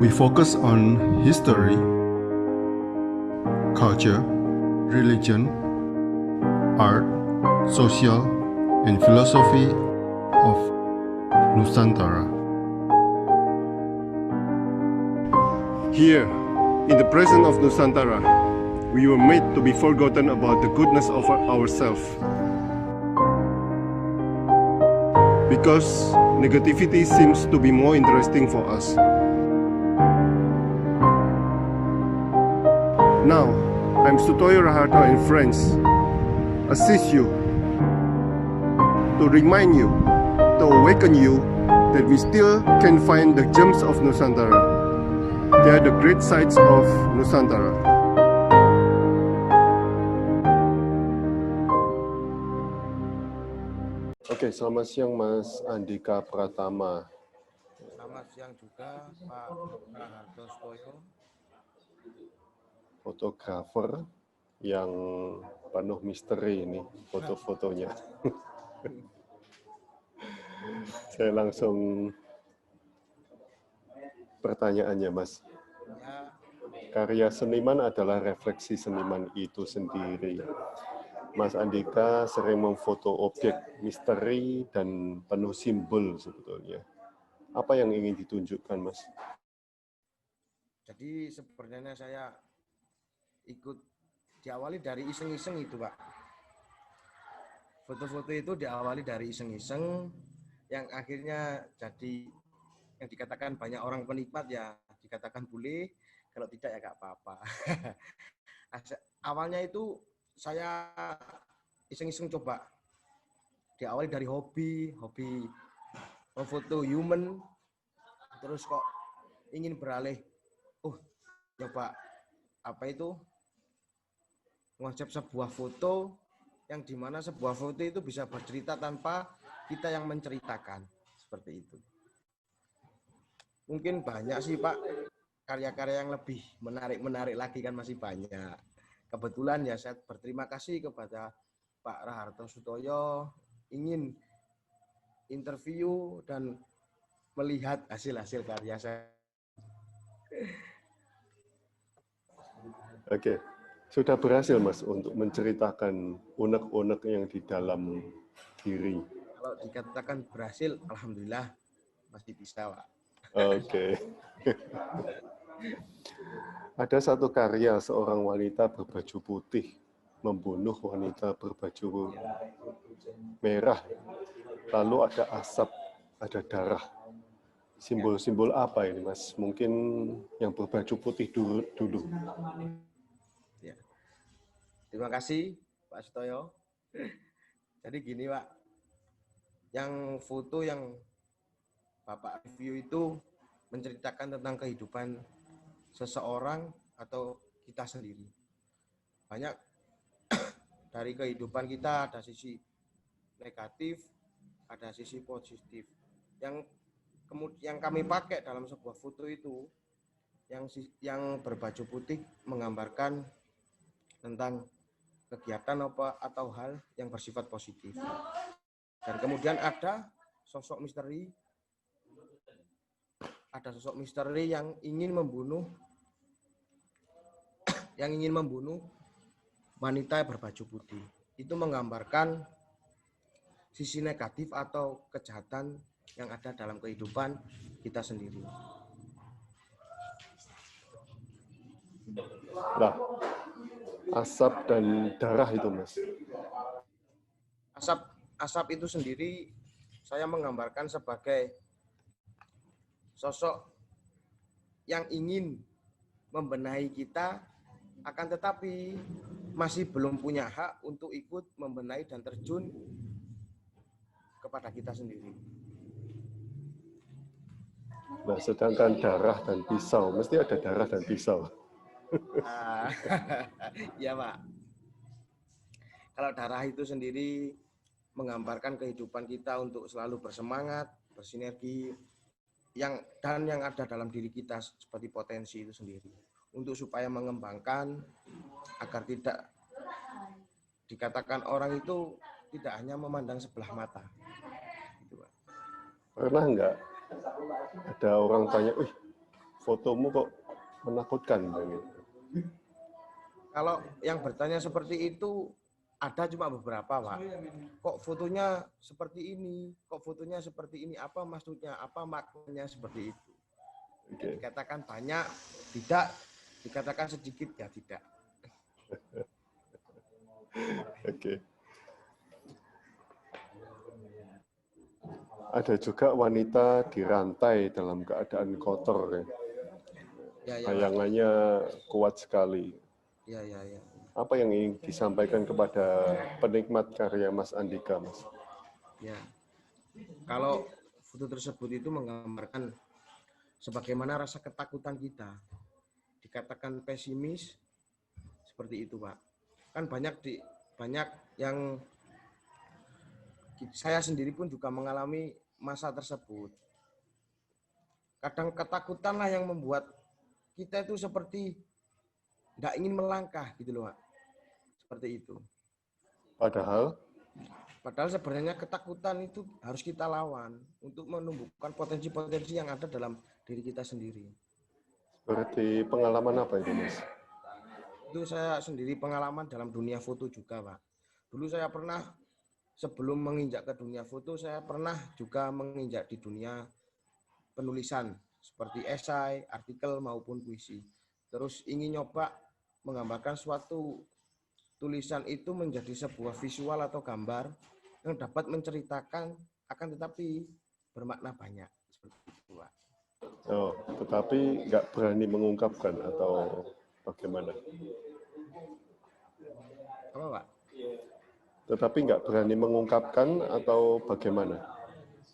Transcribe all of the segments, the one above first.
We focus on history, culture, religion, art, social, and philosophy of Nusantara. Here, in the presence of Nusantara, we were made to be forgotten about the goodness of ourselves. Because negativity seems to be more interesting for us. Now, I'm Sutoyo Raharto and friends, assist you, to remind you, to awaken you that we still can find the gems of Nusantara. They are the great sights of Nusantara. Oke, selamat siang Mas Andika Pratama. Selamat siang juga Pak Raharto Sutoyo. Fotografer yang penuh misteri ini foto-fotonya. Saya langsung pertanyaannya Mas. Ya, Karya seniman adalah refleksi seniman itu sendiri. Mas Andika sering memfoto objek misteri dan penuh simbol sebetulnya. Apa yang ingin ditunjukkan Mas? jadi sebenarnya saya ikut diawali dari iseng-iseng itu Pak. Foto-foto itu diawali dari iseng-iseng yang akhirnya jadi yang dikatakan banyak orang penikmat ya dikatakan boleh, kalau tidak ya nggak apa-apa. Awalnya itu saya iseng-iseng coba diawali dari hobi memfoto human, terus kok ingin beralih, coba apa itu konsep sebuah foto yang dimana sebuah foto itu bisa bercerita tanpa kita yang menceritakan, seperti itu. Mungkin banyak sih Pak karya-karya yang lebih menarik lagi kan masih banyak. Kebetulan ya saya berterima kasih kepada Pak Raharto Sutoyo ingin interview dan melihat hasil-hasil karya saya. Oke, sudah berhasil Mas untuk menceritakan unek-unek yang di dalam diri. Kalau dikatakan berhasil, alhamdulillah masih bisa Pak. Oke. Ada satu karya seorang wanita berbaju putih membunuh wanita berbaju merah. Lalu ada asap, ada darah. Simbol-simbol apa ini Mas? Mungkin yang berbaju putih dulu. Ya. Terima kasih Pak Sutoyo. Jadi gini Pak, yang foto yang Bapak review itu menceritakan tentang kehidupan seseorang atau kita sendiri. Banyak dari kehidupan kita ada sisi negatif, ada sisi positif. Yang kami pakai dalam sebuah foto itu, yang berbaju putih menggambarkan tentang kegiatan apa atau hal yang bersifat positif. Dan kemudian ada sosok misteri yang ingin membunuh wanita berbaju putih. Itu menggambarkan sisi negatif atau kejahatan yang ada dalam kehidupan kita sendiri. Nah, asap dan darah itu Mas. Asap itu sendiri saya menggambarkan sebagai sosok yang ingin membenahi kita, akan tetapi masih belum punya hak untuk ikut membenahi dan terjun kepada kita sendiri. Nah, sedangkan darah dan pisau, mesti ada darah dan pisau. Ya Pak. Kalau darah itu sendiri menggambarkan kehidupan kita untuk selalu bersemangat, bersinergi, yang ada dalam diri kita seperti potensi itu sendiri. Untuk supaya mengembangkan agar tidak dikatakan orang itu tidak hanya memandang sebelah mata. Gitu, Pak. Pernah nggak ada orang tanya, fotomu kok menakutkan gitu. Kalau yang bertanya seperti itu ada cuma beberapa, Pak. Kok fotonya seperti ini? Kok fotonya seperti ini? Apa maksudnya? Apa maknanya seperti itu? Oke. Dikatakan banyak, tidak. Dikatakan sedikit, ya tidak. Oke. Ada juga wanita dirantai dalam keadaan kotor ya. Ya, ya, Pak. Bayangannya kuat sekali. Ya, ya, ya. Apa yang ingin disampaikan kepada penikmat karya Mas Andika, Mas? Ya. Kalau foto tersebut itu menggambarkan sebagaimana rasa ketakutan kita. Dikatakan pesimis seperti itu, Pak. Kan banyak yang saya sendiri pun juga mengalami masa tersebut. Kadang ketakutanlah yang membuat kita itu seperti tidak ingin melangkah gitu loh, Pak. Seperti itu. Padahal Sebenarnya ketakutan itu harus kita lawan untuk menumbuhkan potensi-potensi yang ada dalam diri kita sendiri. berarti pengalaman apa itu, Mas? Itu saya sendiri pengalaman dalam dunia foto juga, Pak. Dulu saya pernah, sebelum menginjak ke dunia foto, saya pernah juga menginjak di dunia penulisan, seperti esai, artikel, maupun puisi. Terus ingin nyoba menggambarkan suatu tulisan itu menjadi sebuah visual atau gambar yang dapat menceritakan, akan tetapi bermakna banyak. Seperti itu, Pak. Oh, tetapi nggak berani mengungkapkan atau bagaimana? Apa, Pak? Tetapi nggak berani mengungkapkan atau bagaimana?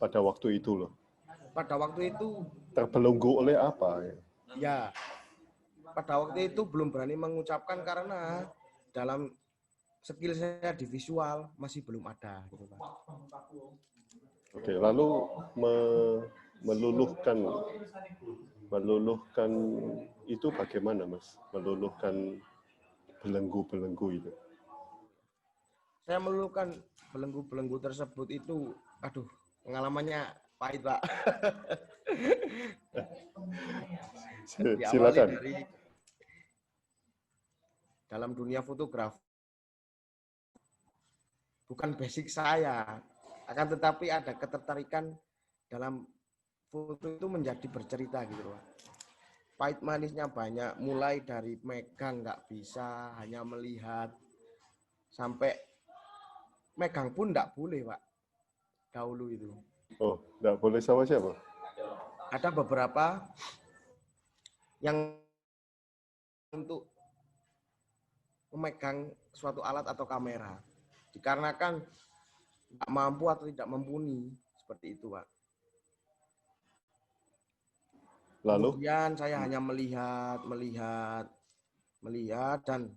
Pada waktu itu loh. Pada waktu itu, Terbelenggu oleh apa? ya, pada waktu itu belum berani mengucapkan karena dalam skill saya di visual masih belum ada, gitu, Pak. Oke, lalu meluluhkan itu bagaimana, Mas? Meluluhkan belenggu-belenggu itu. Saya meluluhkan belenggu-belenggu tersebut itu, aduh, pengalamannya pahit, Pak. Diawali Silakan. dari dalam dunia fotografi, bukan basic saya, akan tetapi ada ketertarikan dalam foto itu menjadi bercerita gitu loh. Pahit manisnya banyak, mulai dari megang nggak bisa, hanya melihat, sampai megang pun nggak boleh, Pak, dahulu itu. Oh, nggak boleh sama siapa? Ada beberapa yang untuk memegang suatu alat atau kamera, dikarenakan tidak mampu atau tidak mumpuni, seperti itu, Pak. Lalu? Kemudian saya hanya melihat dan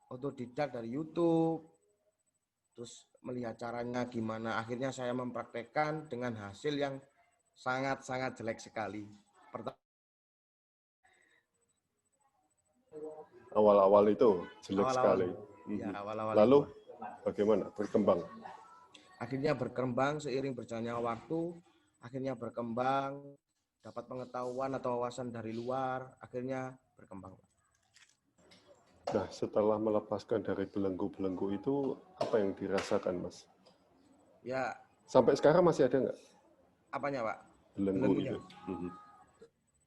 otodidak dari YouTube, terus melihat caranya gimana. Akhirnya saya mempraktekkan dengan hasil yang sangat-sangat jelek sekali. Awal-awal itu jelek sekali. Ya, awal-awal Lalu itu. bagaimana berkembang? Akhirnya berkembang seiring berjalannya waktu, akhirnya berkembang, dapat pengetahuan atau wawasan dari luar, akhirnya berkembang. Nah, setelah melepaskan dari belenggu-belenggu itu, apa yang dirasakan, Mas? Ya, Sampai sekarang masih ada nggak apanya, Pak? belenggu itu?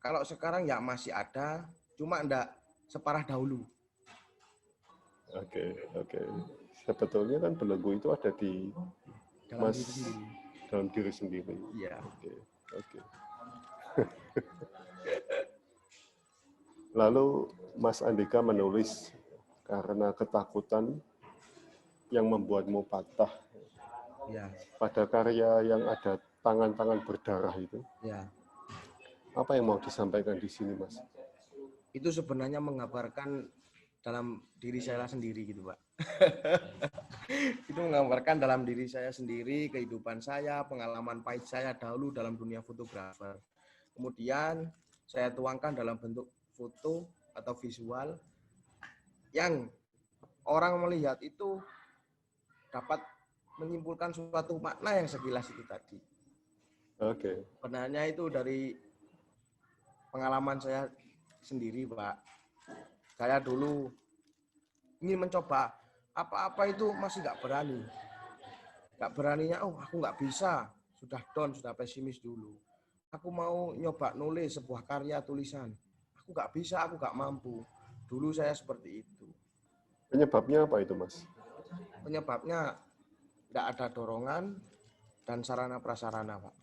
Kalau sekarang ya masih ada, cuma enggak separah dahulu. Oke. Sebetulnya kan belenggu itu ada di Dalam diri sendiri. dalam diri sendiri. Iya. Oke. Lalu Mas Andika menulis karena ketakutan yang membuatmu patah. Ya. Pada karya yang ada tangan-tangan berdarah itu. Ya. Apa yang mau disampaikan di sini, Mas? Itu sebenarnya menggambarkan dalam diri saya sendiri gitu, Pak. Itu menggambarkan dalam diri saya sendiri, kehidupan saya, pengalaman pahit saya dahulu dalam dunia fotografer. Kemudian saya tuangkan dalam bentuk foto atau visual yang orang melihat itu dapat menyimpulkan suatu makna yang sekilas itu tadi. Oke. Sebenarnya itu dari pengalaman saya sendiri, Pak. Saya dulu ingin mencoba apa-apa itu masih nggak berani. Nggak beraninya, oh aku nggak bisa. Sudah down, sudah pesimis dulu. Aku mau nyoba nulis sebuah karya tulisan. Aku nggak bisa, aku nggak mampu. Dulu saya seperti itu. Penyebabnya apa itu, Mas? Penyebabnya nggak ada dorongan dan sarana prasarana, Pak.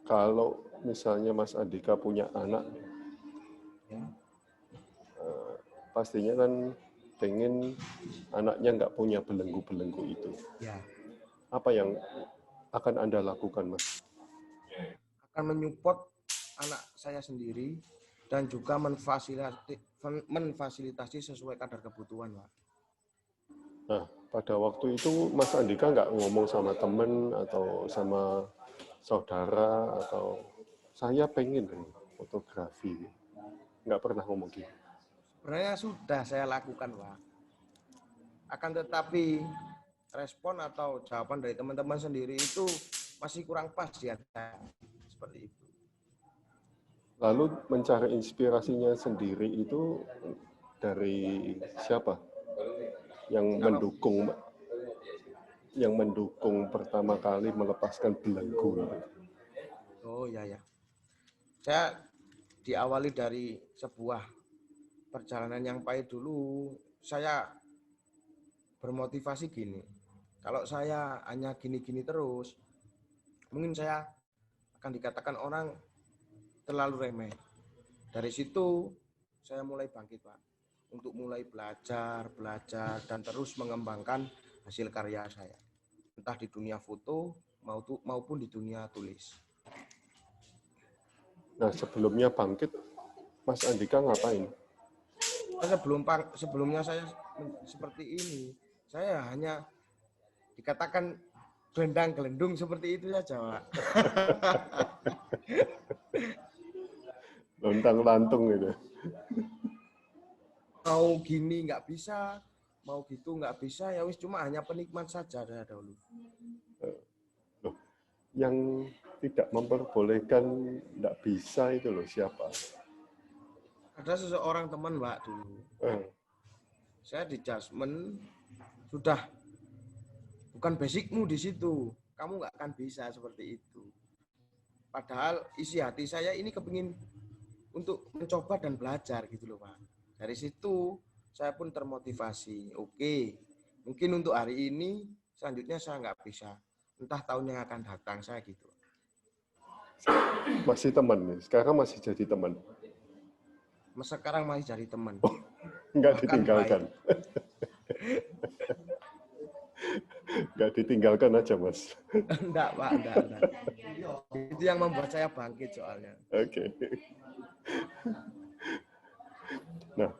Kalau misalnya Mas Andika punya anak, Ya. pastinya kan pengen anaknya nggak punya belenggu-belenggu itu. Ya. Apa yang akan Anda lakukan, Mas? Akan menyupport anak saya sendiri dan juga memfasilitasi sesuai kadar kebutuhan, Pak. Nah, pada waktu itu Mas Andika nggak ngomong sama temen atau sama saudara atau saya pengen fotografi, nggak pernah ngomong gitu. Sebenarnya sudah saya lakukan, Pak. Akan tetapi respon atau jawaban dari teman-teman sendiri itu masih kurang pas ya, seperti itu. Lalu mencari inspirasinya sendiri itu dari siapa? Yang mendukung pertama kali melepaskan belenggu. Oh ya ya. Saya diawali dari sebuah perjalanan yang pahit dulu. Saya bermotivasi gini. Kalau saya hanya gini-gini terus, mungkin saya akan dikatakan orang terlalu remeh. Dari situ saya mulai bangkit, Pak. Untuk mulai belajar, dan terus mengembangkan hasil karya saya. Entah di dunia foto maupun di dunia tulis. Nah, sebelumnya bangkit, Mas Andika ngapain? Sebelumnya saya seperti ini. Saya hanya dikatakan gelendang-gelendung seperti itu saja, Pak. Lontang-lantung gitu. Mau gini nggak bisa, mau gitu nggak bisa, ya wis cuma hanya penikmat saja dari dahulu. Yang tidak memperbolehkan nggak bisa itu loh siapa? Ada seseorang teman, Mbak, dulu. Saya di judgement, sudah bukan basicmu di situ, kamu nggak akan bisa seperti itu. Padahal isi hati saya ini kepingin untuk mencoba dan belajar gitu loh, Pak. Dari situ saya pun termotivasi. Oke, mungkin untuk hari ini, selanjutnya saya nggak bisa. Entah tahun yang akan datang, saya gitu. Masih teman nih, sekarang masih jadi teman. Sekarang masih jadi teman. Nggak ditinggalkan. Nggak ditinggalkan aja, Mas. Enggak, Pak, enggak. Itu yang membuat saya bangkit soalnya. Oke. Nah,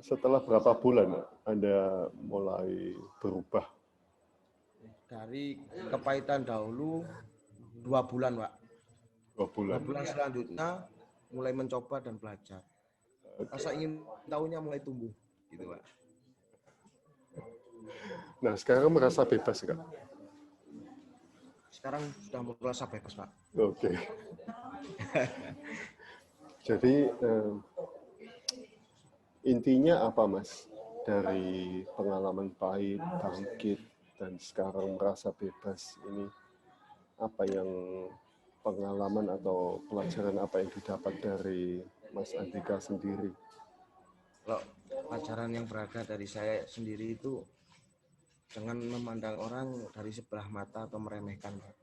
setelah berapa bulan Anda mulai berubah? Dari kepahitan dahulu 2 bulan, Pak. 2 bulan. 2 bulan selanjutnya mulai mencoba dan belajar. Rasa ingin tahunya mulai tumbuh, gitu, Pak. Nah, sekarang merasa bebas, Kak? Sekarang sudah merasa bebas, Pak. Oke. Jadi intinya apa, Mas? Dari pengalaman pahit, bangkit, dan sekarang merasa bebas ini, apa yang pengalaman atau pelajaran apa yang didapat dari Mas Andika sendiri? Kalau pelajaran yang berharga dari saya sendiri itu jangan memandang orang dari sebelah mata atau meremehkan, Pak.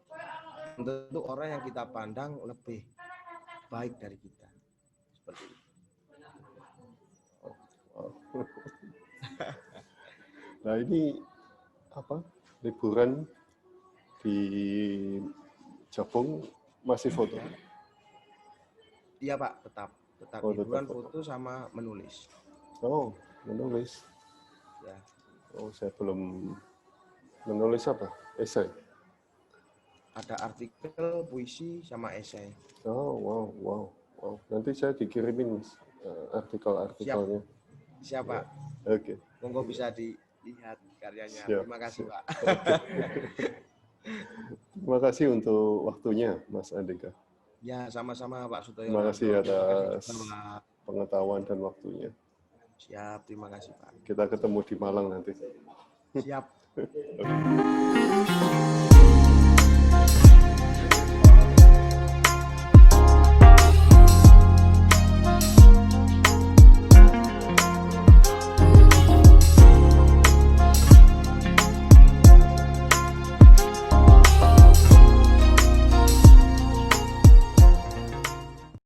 Tentu orang yang kita pandang lebih baik dari kita. Seperti itu. Nah, ini apa? Liburan di Jepang masih foto? Iya, Pak, tetap liburan foto sama menulis. Oh, menulis. Ya. Oh, saya belum menulis apa? Esai. Ada artikel, puisi, sama esai. Oh, wow. Nanti saya dikirimin artikel-artikelnya. Siap, Pak. Oke. Monggo bisa dilihat karyanya. Siap. Terima kasih, Pak. Terima kasih untuk waktunya, Mas Andika. Ya, sama-sama Pak Sutoyo. Terima kasih atas Pak. pengetahuan dan waktunya. Siap, terima kasih Pak. Kita ketemu di Malang nanti. Siap. Oke.